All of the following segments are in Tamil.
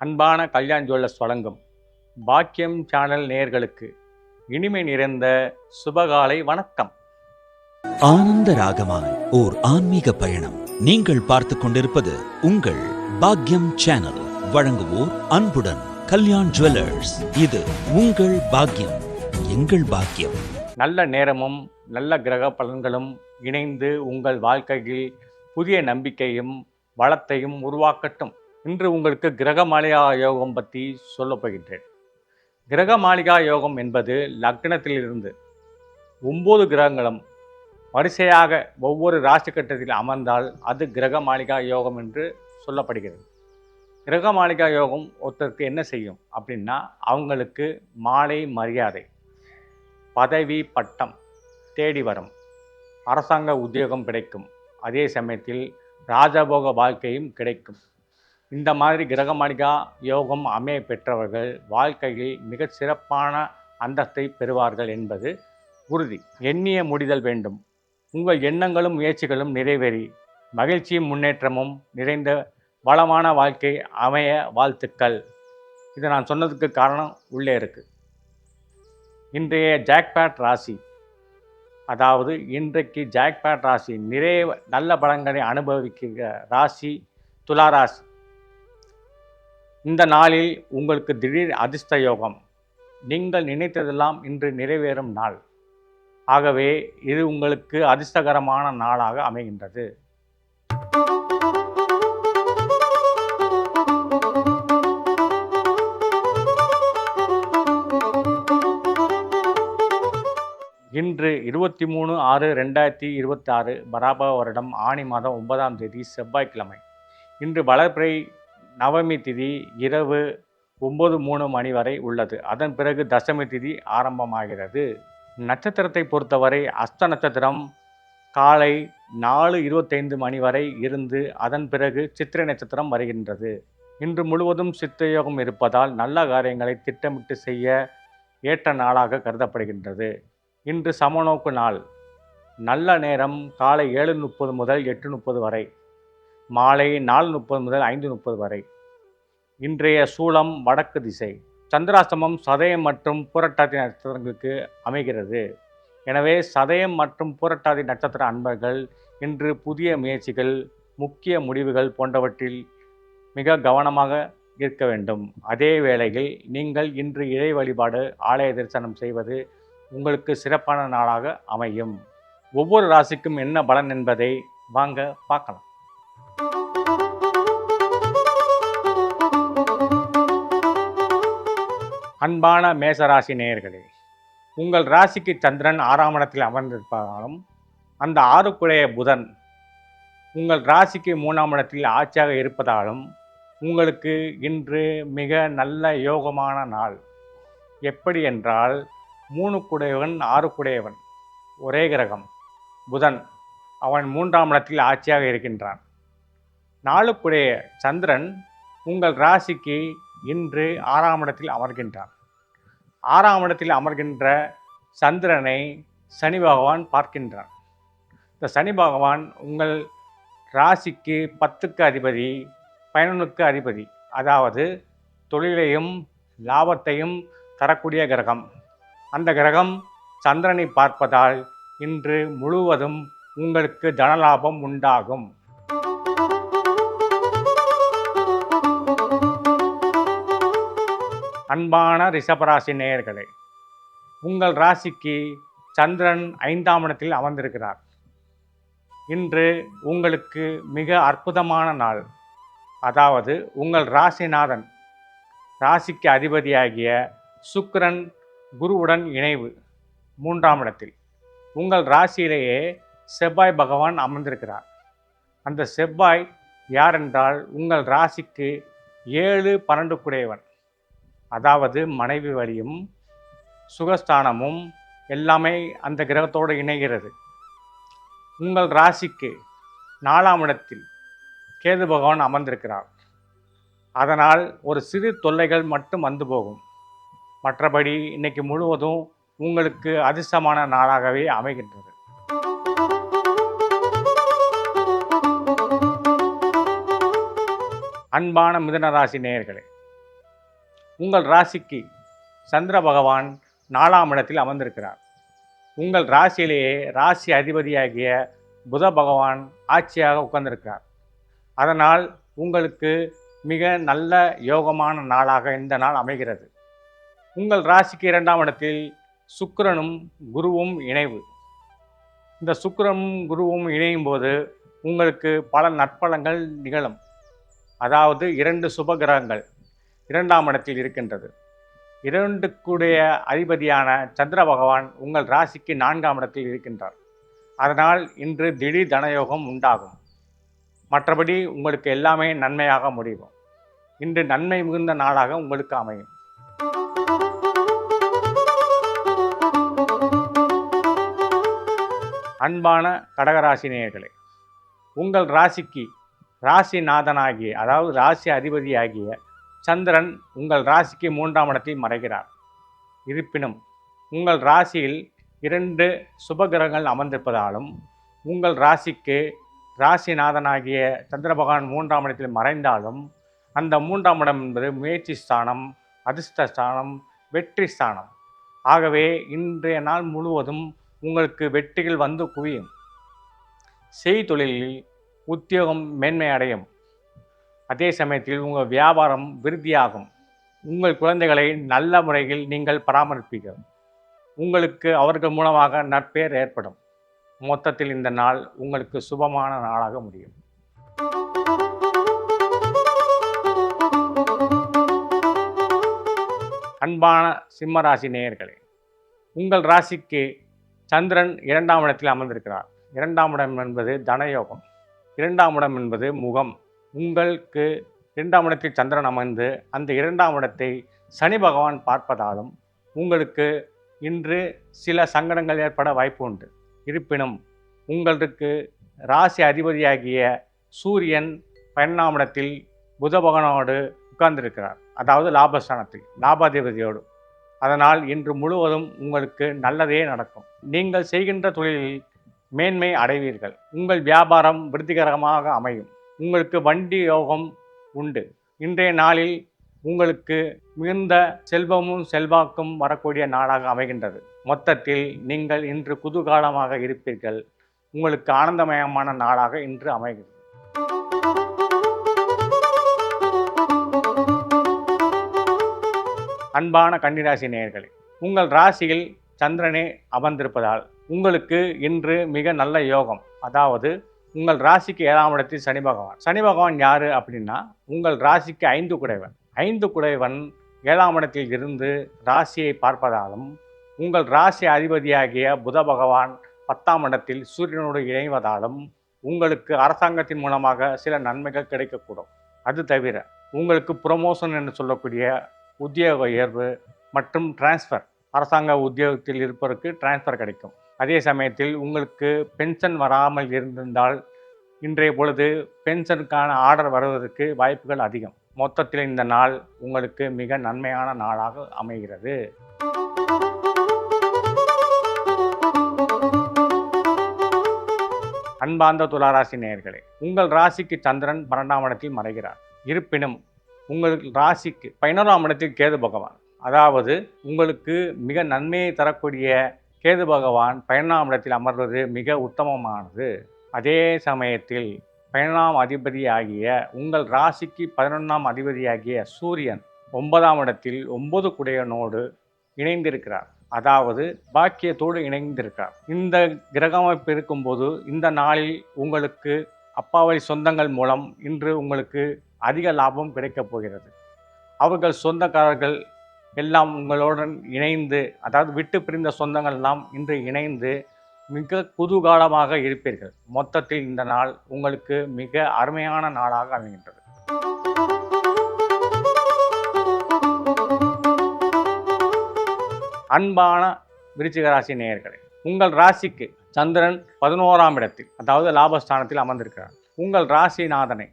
அன்பான கல்யாண் ஜுவல்லர்ஸ் வழங்கும் பாக்கியம் சேனல் நேயர்களுக்கு இனிமை நிறைந்த சுபகாலை வணக்கம். ஆனந்த ராகமாய் ஓர் ஆன்மீக பயணம். நீங்கள் பார்த்து கொண்டிருப்பது உங்கள் பாக்கியம் சேனல். வழங்குவோர் அன்புடன் கல்யாண் ஜுவல்லர்ஸ். இது உங்கள் பாக்கியம், எங்கள் பாக்கியம். நல்ல நேரமும் நல்ல கிரக பலன்களும் இணைந்து உங்கள் வாழ்க்கையில் புதிய நம்பிக்கையும் வளத்தையும் உருவாக்கட்டும். இன்று உங்களுக்கு கிரக மாளிகா யோகம் பற்றி சொல்லப் போகின்றேன். கிரக மாளிகா யோகம் என்பது லக்னத்திலிருந்து 9 கிரகங்களும் வரிசையாக ஒவ்வொரு ராசி கட்டத்தில் அமர்ந்தால் அது கிரக மாளிகா யோகம் என்று சொல்லப்படுகிறது. கிரக மாளிகா யோகம் ஒருத்தருக்கு என்ன செய்யும் அப்படின்னா, அவங்களுக்கு மாலை மரியாதை, பதவி பட்டம் தேடி வரும், அரசாங்க உத்தியோகம் கிடைக்கும், அதே சமயத்தில் ராஜபோக வாழ்க்கையும் கிடைக்கும். இந்த மாதிரி கிரக மாளிகா யோகம் அமைய பெற்றவர்கள் வாழ்க்கையில் மிக சிறப்பான அந்தஸ்தை பெறுவார்கள் என்பது உறுதி. எண்ணிய முடிதல் வேண்டும். உங்கள் எண்ணங்களும் முயற்சிகளும் நிறைவேறி மகிழ்ச்சியும் முன்னேற்றமும் நிறைந்த வளமான வாழ்க்கை அமைய வாழ்த்துக்கள். இதை நான் சொன்னதுக்கு காரணம் உள்ளே இருக்குது. இன்றைய ஜாக்பாட் ராசி, அதாவது இன்றைக்கு ஜாக்பாட் ராசி நிறைய நல்ல பலன்களை அனுபவிக்கிற ராசி துலா ராசி. இந்த நாளில் உங்களுக்கு திடீர் அதிர்ஷ்ட யோகம். நீங்கள் நினைத்ததெல்லாம் இன்று நிறைவேறும் நாள். ஆகவே இது உங்களுக்கு அதிர்ஷ்டகரமான நாளாக அமைகின்றது. இன்று 23/6/2026 பராப வருடம் ஆனி மாதம் 9ஆம் தேதி செவ்வாய்க்கிழமை. இன்று வளர்பிறை நவமி திதி இரவு 9:03 மணி வரை உள்ளது. அதன் பிறகு தசமி திதி ஆரம்பமாகிறது. நட்சத்திரத்தை பொறுத்தவரை அஸ்த நட்சத்திரம் காலை 4:25 மணி வரை இருந்து அதன் பிறகு சித்திரை நட்சத்திரம் வருகின்றது. இன்று முழுவதும் சித்தயோகம் இருப்பதால் நல்ல காரியங்களை திட்டமிட்டு செய்ய ஏற்ற நாளாக கருதப்படுகின்றது. இன்று சமநோக்கு நாள். நல்ல நேரம் காலை 7:30 முதல் 8:30 வரை, மாலை 4:30 முதல் 5:30 வரை. இன்றைய சூலம் வடக்கு திசை. சந்திராஷ்டமம் சதயம் மற்றும் பூரட்டாதி நட்சத்திரங்களுக்கு அமைகிறது. எனவே சதயம் மற்றும் பூரட்டாதி நட்சத்திர அன்பர்கள் இன்று புதிய முயற்சிகள், முக்கிய முடிவுகள் போன்றவற்றில் மிக கவனமாக இருக்க வேண்டும். அதே வேளையில் நீங்கள் இன்று இறை வழிபாடு, ஆலய தரிசனம் செய்வது உங்களுக்கு சிறப்பான நாளாக அமையும். ஒவ்வொரு ராசிக்கும் என்ன பலன் என்பதை வாங்க பார்க்கலாம். அன்பான மேசராசி நேயர்களே, உங்கள் ராசிக்கு சந்திரன் 6ஆம் இடத்தில் அமர்ந்திருப்பதாலும் அந்த 6க்குடைய புதன் உங்கள் ராசிக்கு 3ஆம் இடத்தில் ஆட்சியாக இருப்பதாலும் உங்களுக்கு இன்று மிக நல்ல யோகமான நாள். எப்படி என்றால், 3க்குடையவன் 6க்குடையவன் ஒரே கிரகம் புதன், அவன் 3ஆம் இடத்தில் ஆட்சியாக இருக்கின்றான். 4க்குடைய சந்திரன் உங்கள் ராசிக்கு இன்று 6ஆம் இடத்தில் அமர்கின்றான். 6ஆம் இடத்தில் அமர்கின்ற சந்திரனை சனி பகவான் பார்க்கின்றான். இந்த சனி பகவான் உங்கள் ராசிக்கு 10க்கு அதிபதி, 11க்கு அதிபதி, அதாவது தொழிலையும் லாபத்தையும் தரக்கூடிய கிரகம். அந்த கிரகம் சந்திரனை பார்ப்பதால் இன்று முழுவதும் உங்களுக்கு தனலாபம் உண்டாகும். அன்பான ரிஷபராசி நேயர்களே, உங்கள் ராசிக்கு சந்திரன் 5ஆம் இடத்தில் அமர்ந்திருக்கிறார். இன்று உங்களுக்கு மிக அற்புதமான நாள். அதாவது உங்கள் ராசிநாதன், ராசிக்கு அதிபதியாகிய சுக்கிரன் குருவுடன் இணைவு 3ஆம் இடத்தில். உங்கள் ராசியிலேயே செவ்வாய் பகவான் அமர்ந்திருக்கிறார். அந்த செவ்வாய் யார் என்றால், உங்கள் ராசிக்கு 7-12க்குடையவன், அதாவது மனைவி வழியும் சுகஸ்தானமும் எல்லாமே அந்த கிரகத்தோடு இணைகிறது. உங்கள் ராசிக்கு 4ஆம் இடத்தில் கேது பகவான் அமர்ந்திருக்கிறார். அதனால் ஒரு சிறு தொல்லைகள் மட்டும் வந்து போகும். மற்றபடி இன்னைக்கு முழுவதும் உங்களுக்கு அதிர்ஷ்டமான நாளாகவே அமைகின்றது. அன்பான மிதுன ராசி நேயர்களே, உங்கள் ராசிக்கு சந்திர பகவான் 4ஆம் இடத்தில் அமர்ந்திருக்கிறார். உங்கள் ராசியிலேயே ராசி அதிபதியாகிய புத பகவான் ஆட்சியாக உட்கார்ந்திருக்கிறார். அதனால் உங்களுக்கு மிக நல்ல யோகமான நாளாக இந்த நாள் அமைகிறது. உங்கள் ராசிக்கு 2ஆம் இடத்தில் சுக்கிரனும் குருவும் இணைவு. இந்த சுக்கிரனும் குருவும் இணையும் போது உங்களுக்கு பல நற்பலங்கள் நிகழும். அதாவது 2 சுப கிரகங்கள் 2ஆம் இடத்தில் இருக்கின்றது. 2க்குடைய அதிபதியான சந்திர பகவான் உங்கள் ராசிக்கு 4ஆம் இடத்தில் இருக்கின்றார். அதனால் இன்று திடீர் தனயோகம் உண்டாகும். மற்றபடி உங்களுக்கு எல்லாமே நன்மையாக முடியும். இன்று நன்மை மிகுந்த நாளாக உங்களுக்கு அமையும். அன்பான கடகராசி நேயர்களே, உங்கள் ராசிக்கு ராசிநாதனாகிய அதாவது ராசி அதிபதியாகிய சந்திரன் உங்கள் ராசிக்கு 3ஆம் இடத்தில் மறைகிறார். இருப்பினும் உங்கள் ராசியில் 2 சுபகிரகங்கள் அமர்ந்திருப்பதாலும் உங்கள் ராசிக்கு ராசிநாதனாகிய சந்திர பகவான் 3ஆம் இடத்தில் மறைந்தாலும் அந்த 3ஆம் இடம் என்பது முயற்சி ஸ்தானம், அதிர்ஷ்ட ஸ்தானம், வெற்றி ஸ்தானம். ஆகவே இன்றைய நாள் முழுவதும் உங்களுக்கு வெற்றிகள் வந்து குவியும். செய்தொழிலில் உத்தியோகம் மேன்மை அடையும். அதே சமயத்தில் உங்கள் வியாபாரம் விருத்தியாகும். உங்கள் குழந்தைகளை நல்ல முறையில் நீங்கள் பராமரிப்பீர்கள். உங்களுக்கு அவர்கள் மூலமாக நற்பெயர் ஏற்படும். மொத்தத்தில் இந்த நாள் உங்களுக்கு சுபமான நாளாக முடியும். அன்பான சிம்மராசி நேயர்களே, உங்கள் ராசிக்கு சந்திரன் 2ஆம் இடத்தில் அமர்ந்திருக்கிறார். 2ஆம் இடம் என்பது தனயோகம். 2ஆம் இடம் என்பது முகம். உங்களுக்கு 2ஆம் இடத்தில் சந்திரன் அமர்ந்து அந்த 2ஆம் இடத்தை சனி பகவான் பார்ப்பதாலும் உங்களுக்கு இன்று சில சங்கடங்கள் ஏற்பட வாய்ப்பு உண்டு. இருப்பினும் உங்களுக்கு ராசி அதிபதியாகிய சூரியன் 12ஆம் இடத்தில் புத பகவானோடு உட்கார்ந்திருக்கிறார். அதாவது லாபஸ்தானத்தில் லாபாதிபதியோடு. அதனால் இன்று முழுவதும் உங்களுக்கு நல்லதே நடக்கும். நீங்கள் செய்கின்ற தொழிலில் மேன்மை அடைவீர்கள். உங்கள் வியாபாரம் விருத்திகரமாக அமையும். உங்களுக்கு வண்டி யோகம் உண்டு. இன்றைய நாளில் உங்களுக்கு மிகுந்த செல்வமும் செல்வாக்கும் வரக்கூடிய நாளாக அமைகின்றது. மொத்தத்தில் நீங்கள் இன்று குதூகலமாக இருப்பீர்கள். உங்களுக்கு ஆனந்தமயமான நாளாக இன்று அமைகிறது. அன்பான கன்னிராசி நேயர்களே, உங்கள் ராசியில் சந்திரனே அமர்ந்திருப்பதால் உங்களுக்கு இன்று மிக நல்ல யோகம். அதாவது உங்கள் ராசிக்கு 7ஆம் இடத்தில் சனி பகவான். சனி பகவான் யாரு அப்படின்னா உங்கள் ராசிக்கு 5 குடைவன். 5 குடைவன் 7ஆம் இடத்தில் இருந்து ராசியை பார்ப்பதாலும் உங்கள் ராசி அதிபதியாகிய புத பகவான் 10ஆம் இடத்தில் சூரியனோடு இணைவதாலும் உங்களுக்கு அரசாங்கத்தின் மூலமாக சில நன்மைகள் கிடைக்கக்கூடும். அது தவிர உங்களுக்கு ப்ரொமோஷன் என்று சொல்லக்கூடிய உத்தியோக உயர்வு மற்றும் டிரான்ஸ்ஃபர், அரசாங்க உத்தியோகத்தில் இருப்பவருக்கு டிரான்ஸ்ஃபர் கிடைக்கும். அதே சமயத்தில் உங்களுக்கு பென்ஷன் வராமல் இருந்திருந்தால் இன்றைய பொழுது பென்ஷனுக்கான ஆர்டர் வருவதற்கு வாய்ப்புகள் அதிகம். மொத்தத்தில் இந்த நாள் உங்களுக்கு மிக நன்மையான நாளாக அமைகிறது. அன்பார்ந்த துளாராசி நேயர்களே, உங்கள் ராசிக்கு சந்திரன் 12ஆம் இடத்தில் மறைகிறார். இருப்பினும் உங்கள் ராசிக்கு 11ஆம் இடத்தில் கேது பகவான். அதாவது உங்களுக்கு மிக நன்மையை தரக்கூடிய கேது பகவான் 11ஆம் இடத்தில் அமர்வது மிக உத்தமமானது. அதே சமயத்தில் 11ஆம் அதிபதியாகிய உங்கள் ராசிக்கு 11ஆம் அதிபதியாகிய சூரியன் 9ஆம் இடத்தில் 9 குடையனோடு இணைந்திருக்கிறார். அதாவது பாக்கியத்தோடு இணைந்திருக்கிறார். இந்த கிரக அமைப்பு இருக்கும்போது இந்த நாளில் உங்களுக்கு அப்பாவை சொந்தங்கள் மூலம் இன்று உங்களுக்கு அதிக லாபம் கிடைக்கப் போகிறது. அவர்கள் சொந்தக்காரர்கள் எல்லாம் உங்களுடன் இணைந்து, அதாவது விட்டு பிரிந்த சொந்தங்கள் எல்லாம் இன்று இணைந்து மிக குதூகலமாக இருப்பீர்கள். மொத்தத்தில் இந்த நாள் உங்களுக்கு மிக அருமையான நாளாக அமைகின்றது. அன்பான விருச்சிக ராசி நேயர்களே, உங்கள் ராசிக்கு சந்திரன் 11ஆம் இடத்தில் அதாவது லாபஸ்தானத்தில் அமர்ந்திருக்கிறார். உங்கள் ராசிநாதனை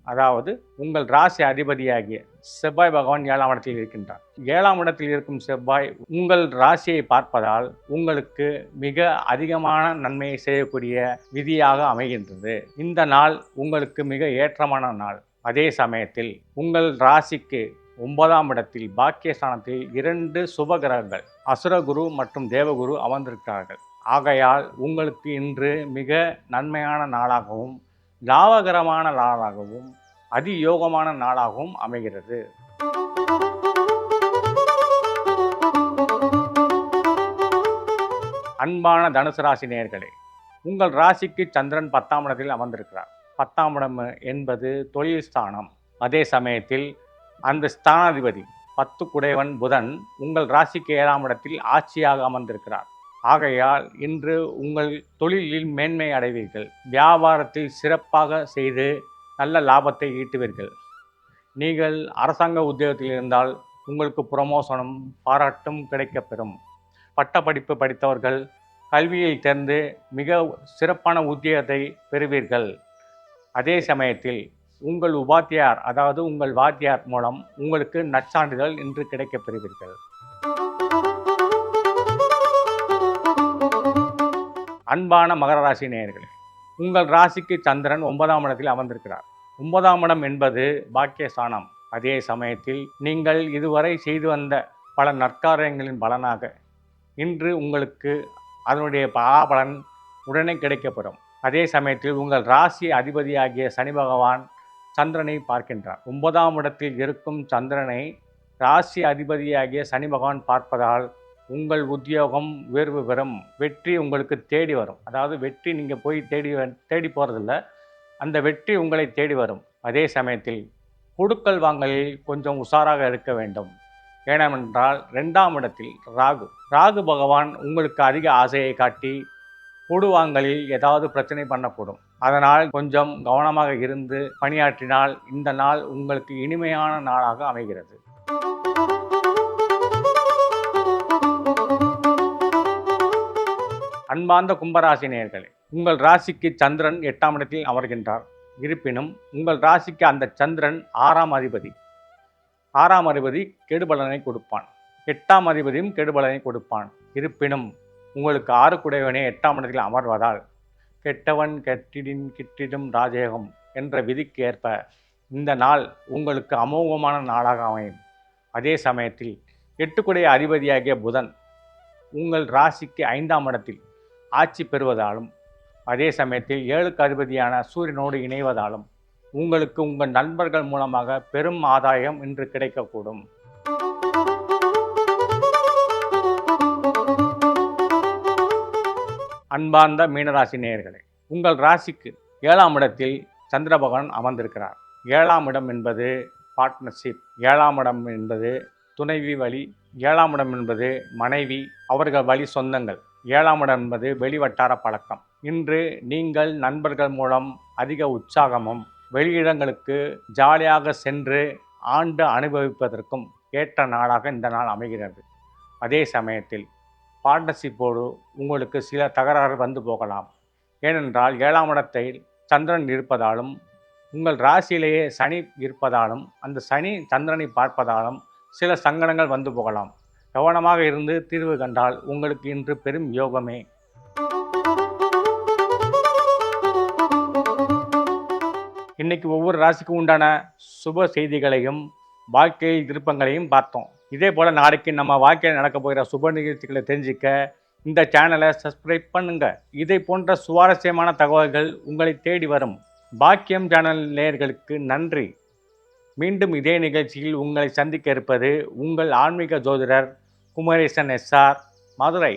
அதாவது உங்கள் ராசி அதிபதியாகிய செவ்வாய் பகவான் 7ஆம் இடத்தில் இருக்கின்றார். 7ஆம் இடத்தில் இருக்கும் செவ்வாய் உங்கள் ராசியை பார்ப்பதால் உங்களுக்கு மிக அதிகமான நன்மையை செய்யக்கூடிய விதியாக அமைகின்றது. இந்த நாள் உங்களுக்கு மிக ஏற்றமான நாள். அதே சமயத்தில் உங்கள் ராசிக்கு 9ஆம் இடத்தில் பாக்கியஸ்தானத்தில் 2 சுப கிரகங்கள் அசுரகுரு மற்றும் தேவகுரு அமர்ந்திருக்கிறார்கள். ஆகையால் உங்களுக்கு இன்று மிக நன்மையான நாளாகவும் லாபகரமான நாளாகவும் அதியோகமான நாளாகவும் அமைகிறது. அன்பான தனுசு ராசி நேயர்களே, உங்கள் ராசிக்கு சந்திரன் 10ஆம் இடத்தில் அமர்ந்திருக்கிறார். 10ஆம் இடம் என்பது தொழில் ஸ்தானம். அதே சமயத்தில் அந்த ஸ்தானாதிபதி 10 குடையவன் புதன் உங்கள் ராசிக்கு 7ஆம் இடத்தில் ஆட்சியாக அமர்ந்திருக்கிறார். ஆகையால் இன்று உங்கள் தொழிலில் மேன்மை அடைவீர்கள். வியாபாரத்தில் சிறப்பாக செய்து நல்ல லாபத்தை ஈட்டுவீர்கள். நீங்கள் அரசாங்க உத்தியோகத்தில் இருந்தால் உங்களுக்கு ப்ரமோஷனும் பாராட்டும் கிடைக்கப்பெறும். பட்டப்படிப்பு படித்தவர்கள் கல்வியில் தேர்ந்து மிக சிறப்பான உத்தியோகத்தை பெறுவீர்கள். அதே சமயத்தில் உங்கள் உபாத்தியார் அதாவது உங்கள் வாத்தியார் மூலம் உங்களுக்கு நற்சான்றிதழ் இன்று கிடைக்கப் பெறுவீர்கள். அன்பான மகர ராசி நேயர்களே, உங்கள் ராசிக்கு சந்திரன் 9ஆம் இடத்தில் அமர்ந்திருக்கிறார். 9ஆம் இடம் என்பது பாக்கியஸ்தானம். அதே சமயத்தில் நீங்கள் இதுவரை செய்து வந்த பல நற்காரியங்களின் பலனாக இன்று உங்களுக்கு அதனுடைய பலன் உடனே கிடைக்கப்பெறும். அதே சமயத்தில் உங்கள் ராசி அதிபதியாகிய சனி பகவான் சந்திரனை பார்க்கின்றார். 9ஆம் இடத்தில் இருக்கும் சந்திரனை ராசி அதிபதியாகிய சனி பகவான் பார்ப்பதால் உங்கள் உத்தியோகம் உயர்வு பெறும். வெற்றி உங்களுக்கு தேடி வரும். அதாவது வெற்றி நீங்கள் போய் தேடி போகிறதில்ல, அந்த வெற்றி உங்களை தேடி வரும். அதே சமயத்தில் கொடுக்கல் வாங்கலில் கொஞ்சம் உஷாராக இருக்க வேண்டும். ஏனென்றால் 2ஆம் இடத்தில் ராகு பகவான் உங்களுக்கு அதிக ஆசையை காட்டி கொடுவாங்கலில் ஏதாவது பிரச்சனை பண்ணக்கூடும். அதனால் கொஞ்சம் கவனமாக இருந்து பணியாற்றினால் இந்த நாள் உங்களுக்கு இனிமையான நாளாக அமைகிறது. அன்பார்ந்த கும்பராசி நேயர்களே, உங்கள் ராசிக்கு சந்திரன் 8ஆம் இடத்தில் அமர்கின்றார். இருப்பினும் உங்கள் ராசிக்கு அந்த சந்திரன் 6ஆம் அதிபதி. 6ஆம் அதிபதி கெடுபலனை கொடுப்பான். 8ஆம் அதிபதியும் கெடுபலனை கொடுப்பான். இருப்பினும் உங்களுக்கு 6 குடையவனே 8ஆம் இடத்தில் அமர்வதால் கெட்டவன் கிட்டிடும் ராஜயோகம் என்ற விதிக்கு ஏற்ப இந்த நாள் உங்களுக்கு அமோகமான நாளாக அமையும். அதே சமயத்தில் 8 குடைய அதிபதியாகிய புதன் உங்கள் ராசிக்கு 5ஆம் இடத்தில் ஆட்சி பெறுவதாலும் அதே சமயத்தில் 7க்கு அதிபதியான சூரியனோடு இணைவதாலும் உங்களுக்கு உங்கள் நண்பர்கள் மூலமாக பெரும் ஆதாயம் இன்று கிடைக்கக்கூடும். அன்பார்ந்த மீனராசி நேயர்களே, உங்கள் ராசிக்கு 7ஆம் இடத்தில் சந்திர பகவான் அமர்ந்திருக்கிறார். 7ஆம் இடம் என்பது பார்ட்னர்ஷிப். 7ஆம் இடம் என்பது துணைவி வழி. 7ஆம் இடம் என்பது மனைவி, அவர்கள் வழி சொந்தங்கள். 7ஆம் இடம் என்பது வெளிவட்டார பழக்கம். இன்று நீங்கள் நண்பர்கள் மூலம் அதிக உற்சாகமும் வெளியிடங்களுக்கு ஜாலியாக சென்று ஆண்டு அனுபவிப்பதற்கும் ஏற்ற நாளாக இந்த நாள் அமைகிறது. அதே சமயத்தில் பார்ட்னர்ஷிப்போடு உங்களுக்கு சில தகராறு வந்து போகலாம். ஏனென்றால் 7ஆம் இடத்தில் சந்திரன் இருப்பதாலும் உங்கள் ராசியிலேயே சனி இருப்பதாலும் அந்த சனி சந்திரனை பார்ப்பதாலும் சில சங்கடங்கள் வந்து போகலாம். கவனமாக இருந்து தீர்வு கண்டால் உங்களுக்கு இன்று பெரும் யோகமே. இன்னைக்கு ஒவ்வொரு ராசிக்கும் உண்டான சுப செய்திகளையும் வாழ்க்கையில் திருப்பங்களையும் பார்த்தோம். இதே போல் நாளைக்கு நம்ம வாழ்க்கையில் நடக்க போகிற சுப நிகழ்ச்சிகளை தெரிஞ்சிக்க இந்த சேனலை சப்ஸ்கிரைப் பண்ணுங்க. இதை போன்ற சுவாரஸ்யமான தகவல்கள் உங்களை தேடி வரும். பாக்கியம் சேனல் நேயர்களுக்கு நன்றி. மீண்டும் இதே நிகழ்ச்சியில் உங்களை சந்திக்க இருப்பது உங்கள் ஆன்மீக ஜோதிடர் குமரேசன் SR, மதுரை.